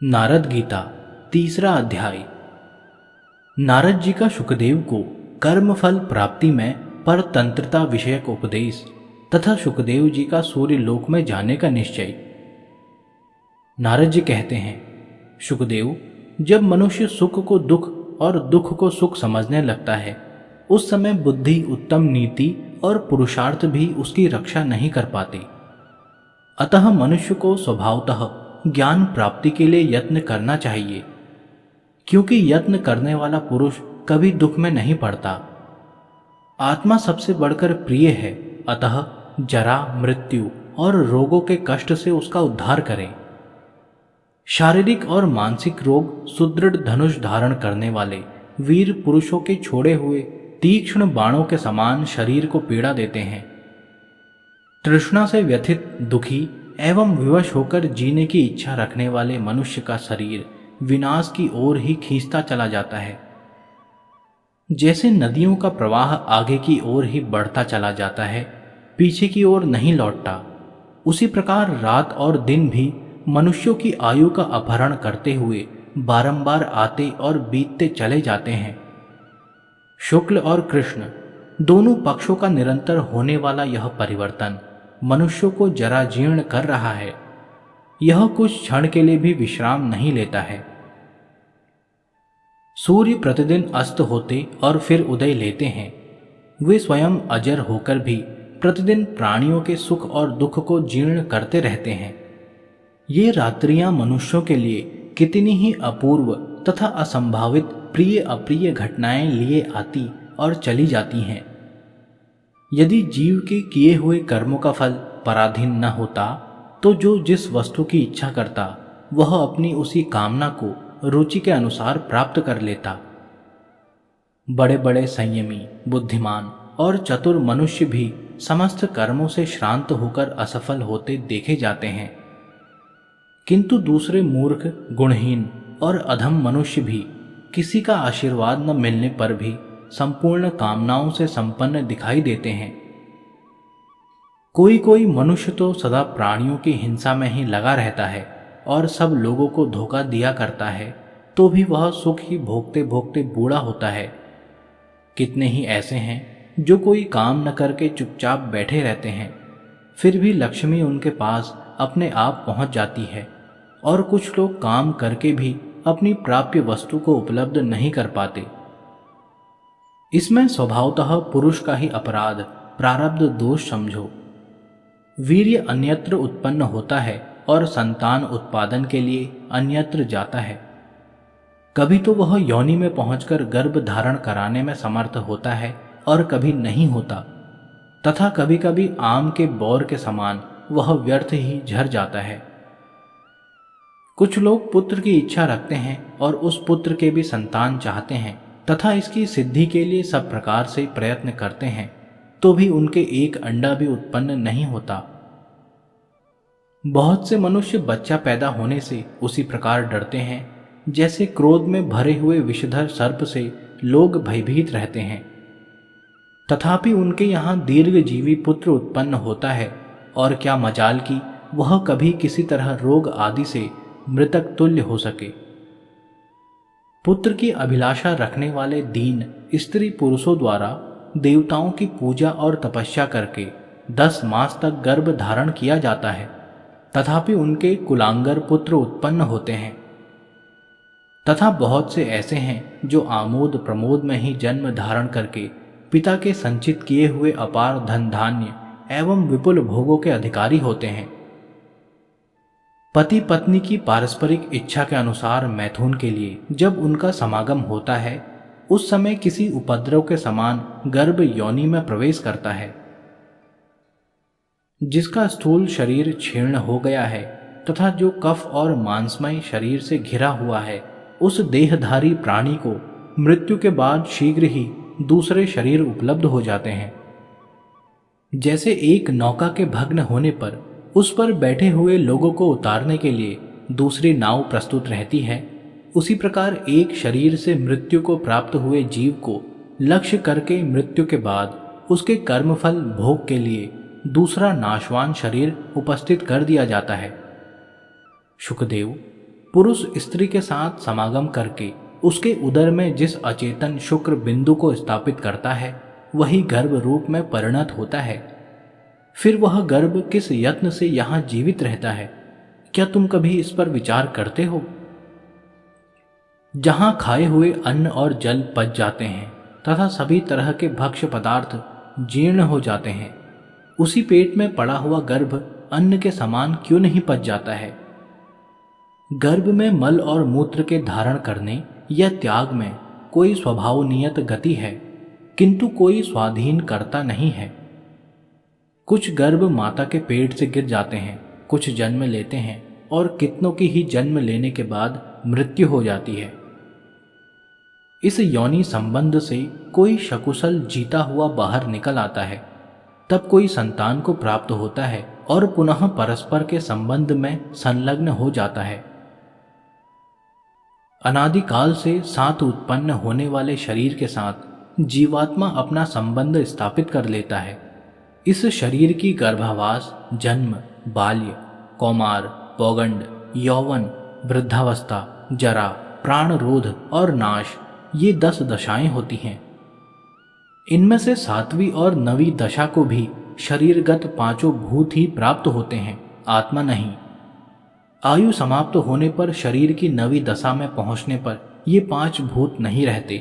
नारद गीता तीसरा अध्याय। नारद जी का शुकदेव को कर्मफल प्राप्ति में परतंत्रता विषयक उपदेश तथा शुकदेव जी का सूर्य लोक में जाने का निश्चय। नारद जी कहते हैं, शुकदेव, जब मनुष्य सुख को दुख और दुख को सुख समझने लगता है, उस समय बुद्धि, उत्तम नीति और पुरुषार्थ भी उसकी रक्षा नहीं कर पाते। अतः मनुष्य को स्वभावतः ज्ञान प्राप्ति के लिए यत्न करना चाहिए, क्योंकि यत्न करने वाला पुरुष कभी दुख में नहीं पड़ता। आत्मा सबसे बढ़कर प्रिय है, अतः जरा, मृत्यु और रोगों के कष्ट से उसका उद्धार करें। शारीरिक और मानसिक रोग सुदृढ़ धनुष धारण करने वाले वीर पुरुषों के छोड़े हुए तीक्ष्ण बाणों के समान शरीर को पीड़ा देते हैं। तृष्णा से व्यथित, दुखी एवं विवश होकर जीने की इच्छा रखने वाले मनुष्य का शरीर विनाश की ओर ही खींचता चला जाता है। जैसे नदियों का प्रवाह आगे की ओर ही बढ़ता चला जाता है, पीछे की ओर नहीं लौटता, उसी प्रकार रात और दिन भी मनुष्यों की आयु का अपहरण करते हुए बारंबार आते और बीतते चले जाते हैं। शुक्ल और कृष्ण दोनों पक्षों का निरंतर होने वाला यह परिवर्तन मनुष्यों को जरा जीर्ण कर रहा है। यह कुछ क्षण के लिए भी विश्राम नहीं लेता है। सूर्य प्रतिदिन अस्त होते और फिर उदय लेते हैं। वे स्वयं अजर होकर भी प्रतिदिन प्राणियों के सुख और दुख को जीर्ण करते रहते हैं। ये रात्रियां मनुष्यों के लिए कितनी ही अपूर्व तथा असंभावित प्रिय अप्रिय घटनाएं लिए आती और चली जाती हैं। यदि जीव के किए हुए कर्मों का फल पराधीन न होता, तो जो जिस वस्तु की इच्छा करता वह अपनी उसी कामना को रुचि के अनुसार प्राप्त कर लेता। बड़े बड़े संयमी, बुद्धिमान और चतुर मनुष्य भी समस्त कर्मों से श्रांत होकर असफल होते देखे जाते हैं, किंतु दूसरे मूर्ख, गुणहीन और अधम मनुष्य भी किसी का आशीर्वाद न मिलने पर भी संपूर्ण कामनाओं से संपन्न दिखाई देते हैं। कोई कोई मनुष्य तो सदा प्राणियों की हिंसा में ही लगा रहता है और सब लोगों को धोखा दिया करता है, तो भी वह सुख ही भोगते भोगते बूढ़ा होता है। कितने ही ऐसे हैं जो कोई काम न करके चुपचाप बैठे रहते हैं, फिर भी लक्ष्मी उनके पास अपने आप पहुंच जाती है, और कुछ लोग काम करके भी अपनी प्राप्य वस्तु को उपलब्ध नहीं कर पाते। इसमें स्वभावतः पुरुष का ही अपराध, प्रारब्ध दोष समझो। वीर्य अन्यत्र उत्पन्न होता है और संतान उत्पादन के लिए अन्यत्र जाता है। कभी तो वह योनि में पहुंचकर गर्भ धारण कराने में समर्थ होता है और कभी नहीं होता, तथा कभी कभी आम के बौर के समान वह व्यर्थ ही झर जाता है। कुछ लोग पुत्र की इच्छा रखते हैं और उस पुत्र के भी संतान चाहते हैं तथा इसकी सिद्धि के लिए सब प्रकार से प्रयत्न करते हैं, तो भी उनके एक अंडा भी उत्पन्न नहीं होता। बहुत से मनुष्य बच्चा पैदा होने से उसी प्रकार डरते हैं जैसे क्रोध में भरे हुए विषधर सर्प से लोग भयभीत रहते हैं। तथापि उनके यहाँ दीर्घजीवी पुत्र उत्पन्न होता है, और क्या मजाल की वह कभी किसी तरह रोग आदि से मृतक तुल्य हो सके। पुत्र की अभिलाषा रखने वाले दीन स्त्री पुरुषों द्वारा देवताओं की पूजा और तपस्या करके 10 मास तक गर्भ धारण किया जाता है, तथापि उनके कुलांगर पुत्र उत्पन्न होते हैं। तथा बहुत से ऐसे हैं जो आमोद प्रमोद में ही जन्म धारण करके पिता के संचित किए हुए अपार धन धान्य एवं विपुल भोगों के अधिकारी होते हैं। पति पत्नी की पारस्परिक इच्छा के अनुसार मैथुन के लिए जब उनका समागम होता है, उस समय किसी उपद्रव के समान गर्भ योनि में प्रवेश करता है। जिसका स्थूल शरीर क्षीर्ण हो गया है तथा जो कफ और मांसमय शरीर से घिरा हुआ है, उस देहधारी प्राणी को मृत्यु के बाद शीघ्र ही दूसरे शरीर उपलब्ध हो जाते हैं। जैसे एक नौका के भग्न होने पर उस पर बैठे हुए लोगों को उतारने के लिए दूसरी नाव प्रस्तुत रहती है, उसी प्रकार एक शरीर से मृत्यु को प्राप्त हुए जीव को लक्ष्य करके मृत्यु के बाद उसके कर्मफल भोग के लिए दूसरा नाशवान शरीर उपस्थित कर दिया जाता है। शुकदेव, पुरुष स्त्री के साथ समागम करके उसके उदर में जिस अचेतन शुक्र बिंदु को स्थापित करता है वही गर्भ रूप में परिणत होता है। फिर वह गर्भ किस यत्न से यहाँ जीवित रहता है, क्या तुम कभी इस पर विचार करते हो? जहां खाए हुए अन्न और जल पच जाते हैं तथा सभी तरह के भक्ष्य पदार्थ जीर्ण हो जाते हैं, उसी पेट में पड़ा हुआ गर्भ अन्न के समान क्यों नहीं पच जाता है? गर्भ में मल और मूत्र के धारण करने या त्याग में कोई स्वभावनियत गति है, किंतु कोई स्वाधीन करता नहीं है। कुछ गर्भ माता के पेट से गिर जाते हैं, कुछ जन्म लेते हैं और कितनों की ही जन्म लेने के बाद मृत्यु हो जाती है। इस योनि संबंध से कोई सकुशल जीता हुआ बाहर निकल आता है, तब कोई संतान को प्राप्त होता है और पुनः परस्पर के संबंध में संलग्न हो जाता है। अनादिकाल से साथ उत्पन्न होने वाले शरीर के साथ जीवात्मा अपना संबंध स्थापित कर लेता है। इस शरीर की गर्भावास, जन्म, बाल्य, कौमार, पौगंड, यौवन, वृद्धावस्था, जरा, प्राणरोध और नाश, ये 10 दशाएं होती हैं। इनमें से 7वीं और 9वीं दशा को भी शरीरगत 5 भूत ही प्राप्त होते हैं, आत्मा नहीं। आयु समाप्त होने पर शरीर की 9वीं दशा में पहुंचने पर ये 5 भूत नहीं रहते,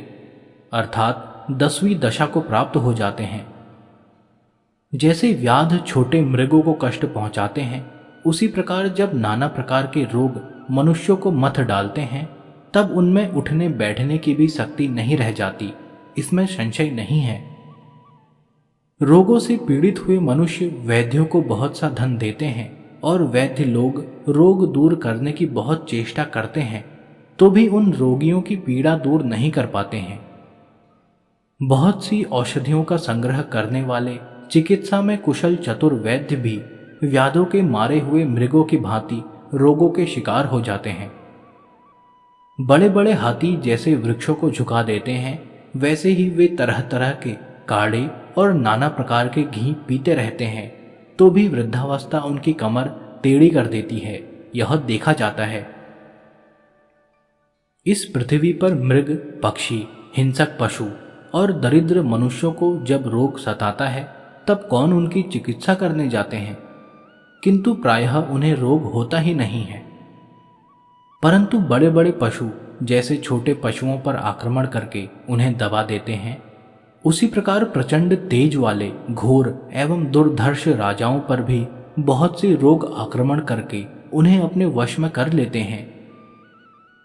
अर्थात 10वीं दशा को प्राप्त हो जाते हैं। जैसे व्याध छोटे मृगों को कष्ट पहुंचाते हैं, उसी प्रकार जब नाना प्रकार के रोग मनुष्यों को मथ डालते हैं, तब उनमें उठने बैठने की भी शक्ति नहीं रह जाती, इसमें संशय नहीं है। रोगों से पीड़ित हुए मनुष्य वैद्यों को बहुत सा धन देते हैं और वैद्य लोग रोग दूर करने की बहुत चेष्टा करते हैं, तो भी उन रोगियों की पीड़ा दूर नहीं कर पाते हैं। बहुत सी औषधियों का संग्रह करने वाले चिकित्सा में कुशल चतुर वैद्य भी व्याधों के मारे हुए मृगों की भांति रोगों के शिकार हो जाते हैं। बड़े बड़े हाथी जैसे वृक्षों को झुका देते हैं, वैसे ही वे तरह तरह के काढ़े और नाना प्रकार के घी पीते रहते हैं, तो भी वृद्धावस्था उनकी कमर टेढ़ी कर देती है, यह देखा जाता है। इस पृथ्वी पर मृग, पक्षी, हिंसक पशु और दरिद्र मनुष्यों को जब रोग सताता है, तब कौन उनकी चिकित्सा करने जाते हैं, किंतु प्रायः उन्हें रोग होता ही नहीं है। परंतु बड़े बड़े पशु जैसे छोटे पशुओं पर आक्रमण करके उन्हें दबा देते हैं, उसी प्रकार प्रचंड तेज वाले घोर एवं दुर्धर्ष राजाओं पर भी बहुत से रोग आक्रमण करके उन्हें अपने वश में कर लेते हैं।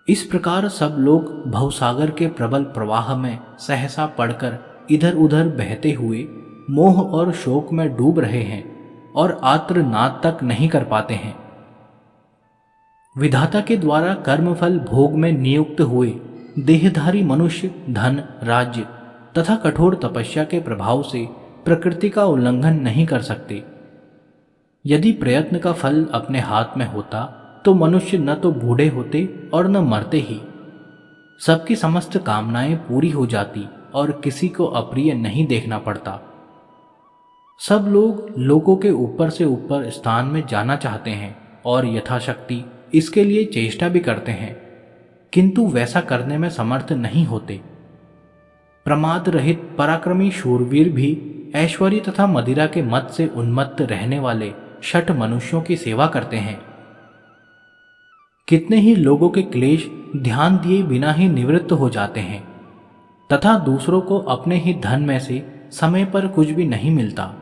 इस प्रकार सब लोग भवसागर के प्रबल प्रवाह में सहसा पड़कर इधर उधर बहते हुए मोह और शोक में डूब रहे हैं और आर्तनाद तक नहीं कर पाते हैं। विधाता के द्वारा कर्मफल भोग में नियुक्त हुए देहधारी मनुष्य धन, राज्य तथा कठोर तपस्या के प्रभाव से प्रकृति का उल्लंघन नहीं कर सकते। यदि प्रयत्न का फल अपने हाथ में होता तो मनुष्य न तो बूढ़े होते और न मरते ही। सबकी समस्त कामनाएं पूरी हो जाती और किसी को अप्रिय नहीं देखना पड़ता। सब लोग लोगों के ऊपर से ऊपर स्थान में जाना चाहते हैं और यथाशक्ति इसके लिए चेष्टा भी करते हैं, किंतु वैसा करने में समर्थ नहीं होते। प्रमाद रहित पराक्रमी शूरवीर भी ऐश्वर्य तथा मदिरा के मद से उन्मत्त रहने वाले शठ मनुष्यों की सेवा करते हैं। कितने ही लोगों के क्लेश ध्यान दिए बिना ही निवृत्त हो जाते हैं तथा दूसरों को अपने ही धन में से समय पर कुछ भी नहीं मिलता।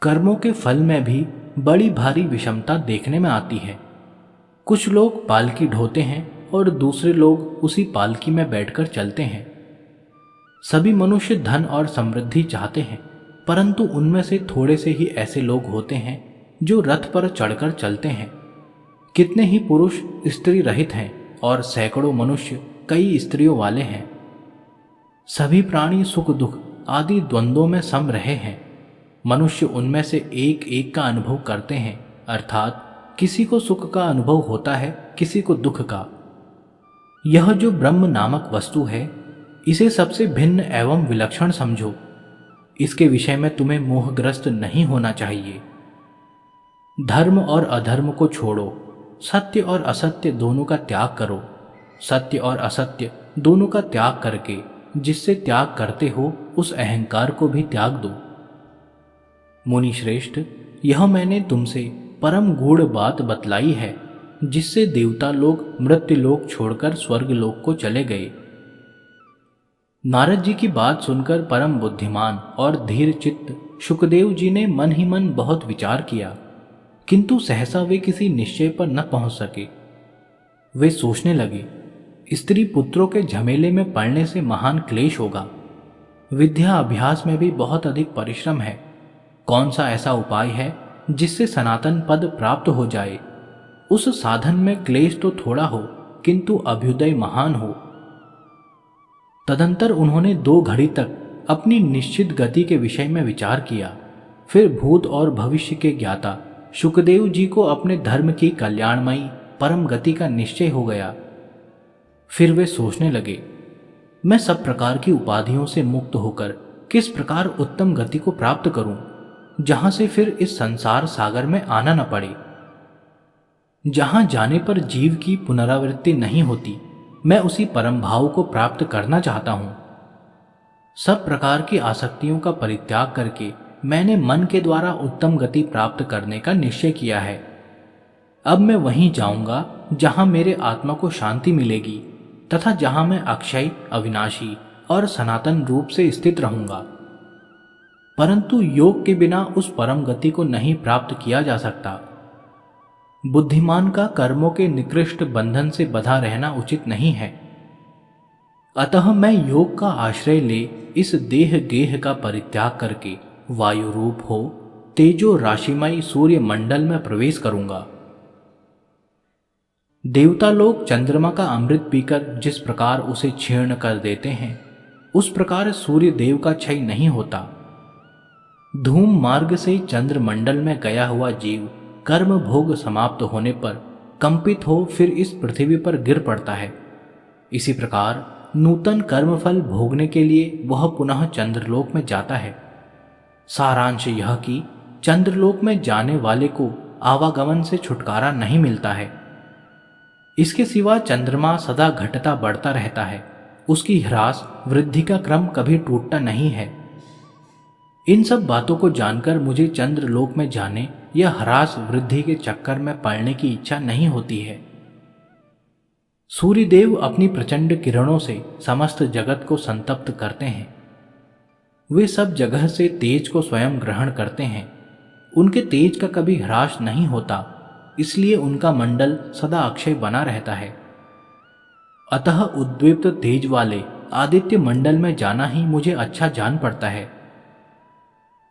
कर्मों के फल में भी बड़ी भारी विषमता देखने में आती है। कुछ लोग पालकी ढोते हैं और दूसरे लोग उसी पालकी में बैठकर चलते हैं। सभी मनुष्य धन और समृद्धि चाहते हैं, परंतु उनमें से थोड़े से ही ऐसे लोग होते हैं जो रथ पर चढ़कर चलते हैं। कितने ही पुरुष स्त्री रहित हैं और सैकड़ों मनुष्य कई स्त्रियों वाले हैं। सभी प्राणी सुख दुख आदि द्वंद्वों में सम रहे हैं। मनुष्य उनमें से एक एक का अनुभव करते हैं, अर्थात किसी को सुख का अनुभव होता है, किसी को दुख का। यह जो ब्रह्म नामक वस्तु है, इसे सबसे भिन्न एवं विलक्षण समझो। इसके विषय में तुम्हें मोहग्रस्त नहीं होना चाहिए। धर्म और अधर्म को छोड़ो, सत्य और असत्य दोनों का त्याग करो। सत्य और असत्य दोनों का त्याग करके जिससे त्याग करते हो उस अहंकार को भी त्याग दो। मुनि श्रेष्ठ, यह मैंने तुमसे परम गूढ़ बात बतलाई है, जिससे देवता लोग मृत्यु लोक छोड़कर स्वर्ग लोक को चले गए। नारद जी की बात सुनकर परम बुद्धिमान और धीर चित्त शुकदेव जी ने मन ही मन बहुत विचार किया, किंतु सहसा वे किसी निश्चय पर न पहुंच सके। वे सोचने लगे, स्त्री पुत्रों के झमेले में पड़ने से महान क्लेश होगा। विद्या अभ्यास में भी बहुत अधिक परिश्रम है। कौन सा ऐसा उपाय है जिससे सनातन पद प्राप्त हो जाए? उस साधन में क्लेश तो थोड़ा हो, किंतु अभ्युदय महान हो। तदंतर उन्होंने 2 घड़ी तक अपनी निश्चित गति के विषय में विचार किया। फिर भूत और भविष्य के ज्ञाता शुकदेव जी को अपने धर्म की कल्याणमयी परम गति का निश्चय हो गया। फिर वे सोचने लगे, मैं सब प्रकार की उपाधियों से मुक्त होकर किस प्रकार उत्तम गति को प्राप्त करूं, जहां से फिर इस संसार सागर में आना न पड़े, जहां जाने पर जीव की पुनरावृत्ति नहीं होती। मैं उसी परम भाव को प्राप्त करना चाहता हूं। सब प्रकार की आसक्तियों का परित्याग करके मैंने मन के द्वारा उत्तम गति प्राप्त करने का निश्चय किया है। अब मैं वहीं जाऊंगा जहां मेरे आत्मा को शांति मिलेगी तथा जहां मैं अक्षय, अविनाशी और सनातन रूप से स्थित रहूंगा। परंतु योग के बिना उस परम गति को नहीं प्राप्त किया जा सकता। बुद्धिमान का कर्मों के निकृष्ट बंधन से बंधा रहना उचित नहीं है। अतः मैं योग का आश्रय ले इस देह गेह का परित्याग करके वायु रूप हो तेजो राशिमय सूर्य मंडल में प्रवेश करूंगा। देवता लोग चंद्रमा का अमृत पीकर जिस प्रकार उसे क्षीण कर देते हैं, उस प्रकार सूर्य देव का क्षय नहीं होता। धूम मार्ग से चंद्रमंडल में गया हुआ जीव कर्म भोग समाप्त होने पर कंपित हो फिर इस पृथ्वी पर गिर पड़ता है। इसी प्रकार नूतन कर्मफल भोगने के लिए वह पुनः चंद्रलोक में जाता है। सारांश यह कि चंद्रलोक में जाने वाले को आवागमन से छुटकारा नहीं मिलता है। इसके सिवा चंद्रमा सदा घटता बढ़ता रहता है, उसकी ह्रास वृद्धि का क्रम कभी टूटता नहीं है। इन सब बातों को जानकर मुझे चंद्रलोक में जाने या ह्रास वृद्धि के चक्कर में पड़ने की इच्छा नहीं होती है। सूर्यदेव अपनी प्रचंड किरणों से समस्त जगत को संतप्त करते हैं। वे सब जगह से तेज को स्वयं ग्रहण करते हैं। उनके तेज का कभी ह्रास नहीं होता, इसलिए उनका मंडल सदा अक्षय बना रहता है। अतः उद्दीप्त तेज वाले आदित्य मंडल में जाना ही मुझे अच्छा जान पड़ता है।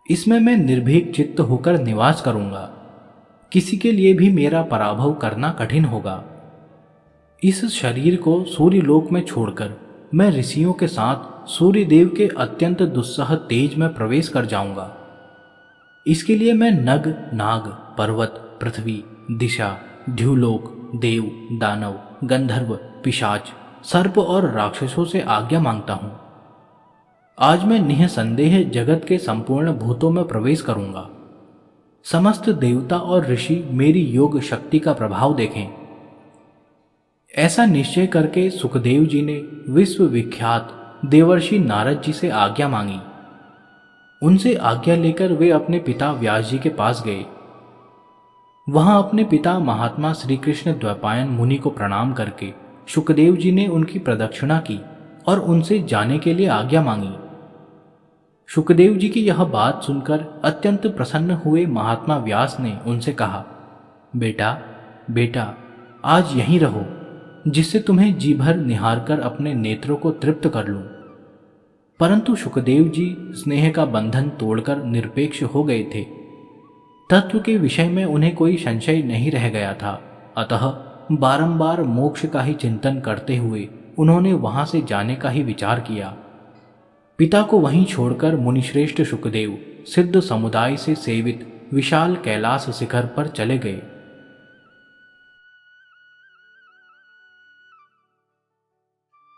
इसमें मैं निर्भीक चित्त होकर निवास करूंगा। किसी के लिए भी मेरा पराभव करना कठिन होगा। इस शरीर को सूर्यलोक में छोड़कर मैं ऋषियों के साथ सूर्यदेव के अत्यंत दुस्सह तेज में प्रवेश कर जाऊंगा। इसके लिए मैं नग, नाग, पर्वत, पृथ्वी, दिशा, ध्युलोक, देव, दानव, गंधर्व, पिशाच, सर्प और राक्षसों से आज्ञा मांगता हूं। आज मैं निःसंदेह जगत के संपूर्ण भूतों में प्रवेश करूंगा। समस्त देवता और ऋषि मेरी योग शक्ति का प्रभाव देखें। ऐसा निश्चय करके सुखदेव जी ने विश्व विख्यात देवर्षि नारद जी से आज्ञा मांगी। उनसे आज्ञा लेकर वे अपने पिता व्यास जी के पास गए। वहां अपने पिता महात्मा श्री कृष्ण द्वैपायन मुनि को प्रणाम करके शुकदेव जी ने उनकी प्रदक्षिणा की और उनसे जाने के लिए आज्ञा मांगी। शुकदेव जी की यह बात सुनकर अत्यंत प्रसन्न हुए महात्मा व्यास ने उनसे कहा, बेटा आज यहीं रहो, जिससे तुम्हें जी भर निहार कर अपने नेत्रों को तृप्त कर लूं। परंतु शुकदेव जी स्नेह का बंधन तोड़कर निरपेक्ष हो गए थे। तत्व के विषय में उन्हें कोई संशय नहीं रह गया था। अतः बारंबार मोक्ष का ही चिंतन करते हुए उन्होंने वहां से जाने का ही विचार किया। पिता को वहीं छोड़कर मुनिश्रेष्ठ शुकदेव सिद्ध समुदाय से सेवित विशाल कैलाश शिखर पर चले गए।